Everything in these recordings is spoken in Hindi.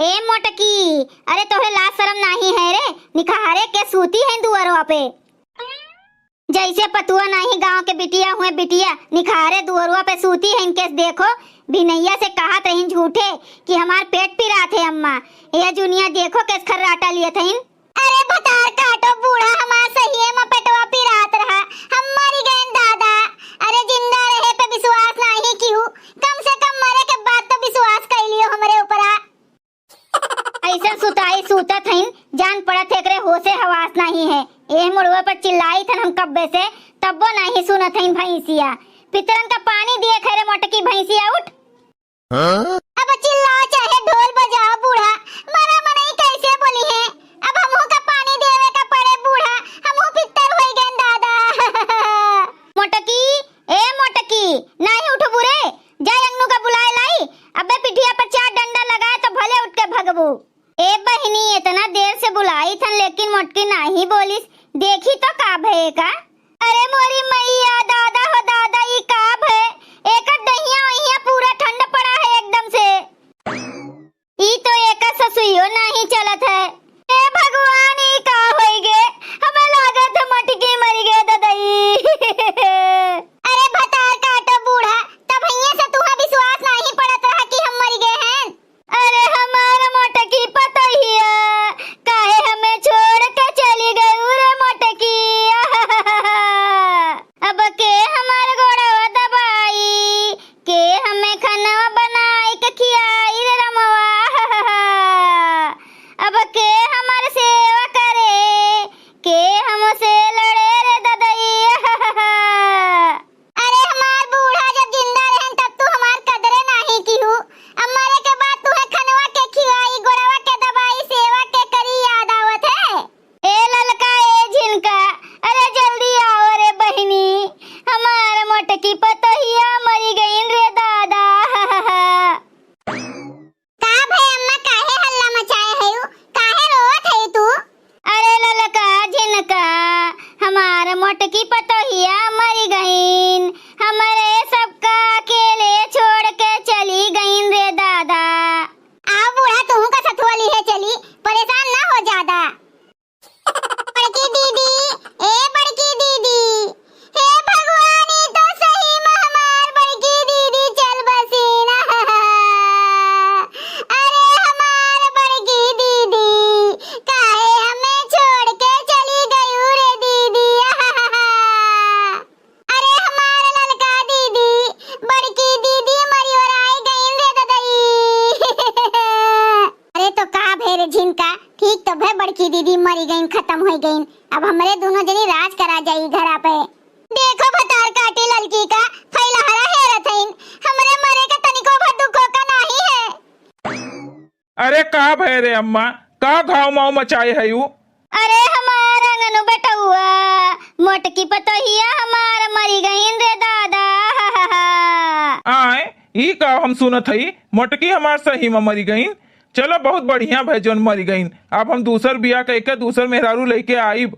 ए मोटकी, अरे तोहे लाज शरम नहीं है रे? निखारे के सूती है दुअरवा पे, जैसे पतुआ नहीं गांव के बिटिया हुए बिटिया निखारे दुअरवा पे सूती है। इनके देखो बिनैया से कहा तहिन झूठे कि हमार पेट पिरा थे अम्मा, ये जुनिया देखो किस खर्राटा लिए थे। अरे भतार काटो बूढ़ा, हमार सही में पेटवा पिरात रहा, हम मरी गए दादा। अरे जिंदा रहे पे विश्वास नहीं क्यों, कम से कम मरे के बाद तो विश्वास कर लियो हमरे ऊपर। ऐसा सुताई सूतत हईन, जान पड़त एकरे होशे हवास नहीं है। ए मुड़वा पर चिल्लाई थन हम कब्बे से, तब्बो नहीं सुनत हईन भैंसिया। पितरन का पानी दिए खरे मोटकी भैंसिया उठ। अब चिल्लाओ चाहे ढोल बजाओ बूढ़ा, मना मनई कैसे बोली है? अब हमहू का पानी देवे का पड़े बूढ़ा, हमहू पितर होई गए दादा। मोटकी, ए मोटकी, नहीं उठ बुरे, जाय अंगनू का बुलाए लाई। अबे पिठिया पर चार डंडा लगाए तो भले उठ के भगबू। ए बहनी, इतना देर से बुलाई थन लेकिन मोटकी नहीं बोलिस, देखी तो का भय का? अरे मोरी मैया, दादा हो दादा, ई का भय? एक दहिया वहिया पूरा ठंड पड़ा है एकदम से। ई तो एक ससुइयो नहीं चलत है। ए भगवान, ई का होई गे? हमें लागत मोटकी मरी गे ददई। अरे भतार काटो बूढ़ा, तब भैया से तुहा विश्वास नहीं पड़त रहा कि हम मर गए हैं। अरे हमारा मोटकी पता ही है, काहे हमें छोड़ के चली गई रे मोटकी। अब के हमारे गोड़वा दबाई, के हमें खाना बनाई के खियाई रे रमवा। अब के हमारे सेवा करे, के हमसे लड़े रे ददई। अरे हमार बूढ़ा जब जिंदा रहन तब तू हमार कदरे नहीं की हूँ, अब मरे के बाद तू खनवा के खियाई, गोड़वा के दबाई, सेवा के करी याद आवत है। ए ललका, ए झिनका, अरे जल्दी आओ रे बहिनी, हमार मोटकी पतहिया मरी गईन रे दादा। का भई अम्मा, काहे हल्ला मचाए है? काहे रोवत है तू? अरे ललका झिनका, हमार मोटकी पतहिया मरी गईन, हमारे सबका अकेले छोड़ के चली गईन रे दादा। आओ बूढ़ा, तू का सथुआ ली है चली, परेशान ना हो ज्यादा। बड़की दीदी, ए बड़की दीदी, हे भगवान, ई तो सही में हमार बड़की दीदी चल बसी ना। अरे हमार बड़की दीदी, काहे हमें छोड़ के चली गई रे दीदी। अरे हमार ललका दीदी, बड़की दीदी मरी और आई गई रे ददई। अरे तो का भेरे झिनका, ठीक तो भे, बड़की दीदी मरी गईन, खत्म हो गईन, अब हमरे दोनों जनी राज करा जाई घरा पे। देखो भतार काटी ललकी का फैलहरा हेरत हईन, हमरे मरे का तनिको भर दुखो का नहीं है। अरे का भय रे अम्मा, का घाव माव मचाए है यू? अरे हमार अंगनु बेटा हुआ, मोटकी पतोहिया हमार मरी गईन रे दादा। आए ई का हम सुनत हई, मोटकी हमार सही में मरी गईन। चलो बहुत बढ़िया भाई जोन मरी गईन, अब हम दूसर बिया कह के दूसर मेहरारू लेके आईब।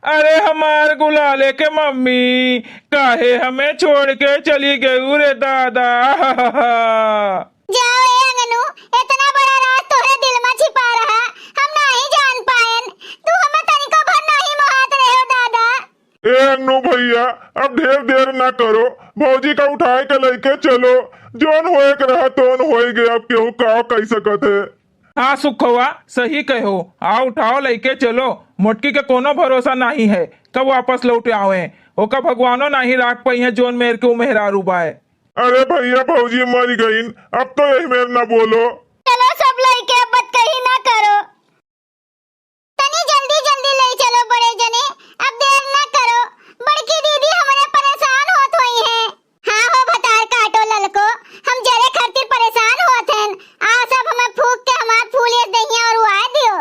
अरे हमार गुलाले के मम्मी, काहे हमें छोड़ के चली गई रे दादा। जाओ ए अंगनु, इतना बड़ा राज तोहरे दिल में छिपा रहा, हम नहीं जान पाएन, तू हमें तनिको भर नहीं मोहात रहे हो दादा। ए अन्नू भैया, अब ढेर देर ना करो, भौजी का उठाए के लेके चलो, जोन होए के रहा तोन होए गया, अब केहू का कह सकत है। हाँ सुखवा, सही कहो, आओ उठाओ लेके चलो, मोटकी के कोनो भरोसा नहीं है कब वापस लौट आवे, ओका भगवानो नहीं राख पाई है जोन मेर के मेहरारू बाए। अरे भैया, भौजी मरी गईन, अब तो यही मेर ना बोलो। चलो सब लइके, अब बात कही ना करो, तनी जल्दी जल्दी ले चलो बड़े जने, अब देर ना करो, बड़की दीदी हमरे परेशान होत हुई है। हाँ हो भतार काटो ललको, हम जरे खातिर परेशान होत हन, आओ सब हमें फूक के हमार फूलिए दहिया और उड़ा दियो।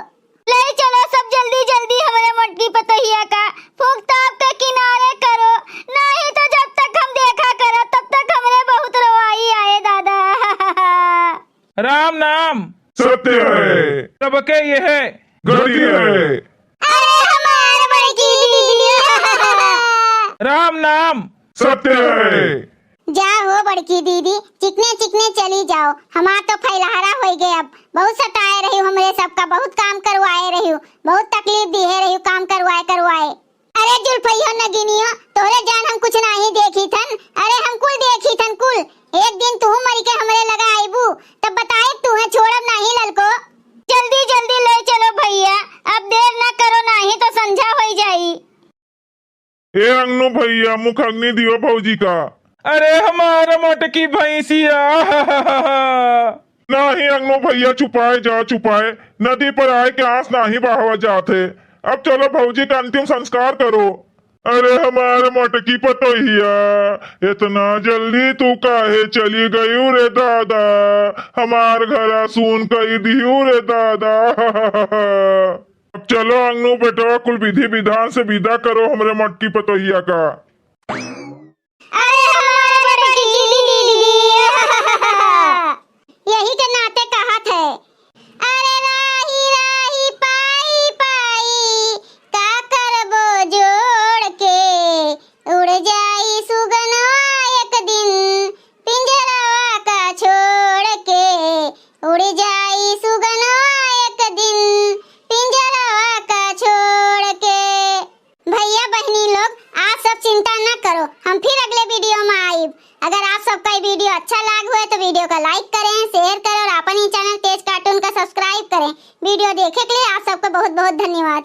ले चलो सब जल्दी जल्दी हमरे मोटकी पतोहिया का फूक ताप के किनारे करो, नहीं तो जब तक हम देखा करो तब तक हमरे बहुत रवाई आए दादा। राम नाम सत्य है, सबके ये है गति है। अरे हमार बड़की दीदी। राम नाम सत्य है। जाओ बड़की दीदी, चिकने चिकने चली जाओ, हमार तो फैलहारा हो गए। अब बहुत सताए रही हूँ, हमरे सबका बहुत काम करवाए रही हूँ, बहुत तकलीफ दिए रही हूँ, काम करवाए। अरे जुल्फियो नगिनियो, तोरे जान हम कुछ नहीं देखी थन। अरे हम कुल देखी थन कुल। एक दिन तू मरी के हमरे लगा आईबू, तब बताए तू है छोड़ब नहीं ललको। जल्दी जल्दी ले चलो भैया, अब देर ना करो, नहीं तो संझा हो जाई। ए अंगनू भैया, मुख अग्नि दियो भौजी का। अरे हमारा मटकी भैंसिया। नहीं अंगनू भैया, छुपाए जा छुपाए, नदी पर आए के आंस नहीं बहावा जाते। अब चलो भौजी का अंतिम संस्कार करो। अरे हमारे मटकी पतोहिया, इतना जल्दी तू काहे चली गई रे दादा, हमार घरा सुन कई दियू रे दादा। अब चलो अंगनू बेटवा, कुल विधि विधान से विदा करो हमरे मटकी पतोहिया का। अरे हमारा बड़की दीदी, यही के नाते कहा थे। अरे राही राही पाई पाई, का करबो जोड़ के, उड़ जाई सुगनवा एक दिन, पिंजरवा का छोड़ के, उड़ जाई सुगनवा एक दिन, पिंजरवा का छोड़ के। भैया बहनी लोग, आप सब चिंता न करो, हम फिर अगले वीडियो में आइब। अगर आप सबका ये वीडियो अच्छा लगा हुआ तो वीडियो को लाइक करें, शेयर करें और अपने चैनल तेज कार्टून का सब्सक्राइब करें। वीडियो देखे के लिए आप सबका बहुत बहुत धन्यवाद।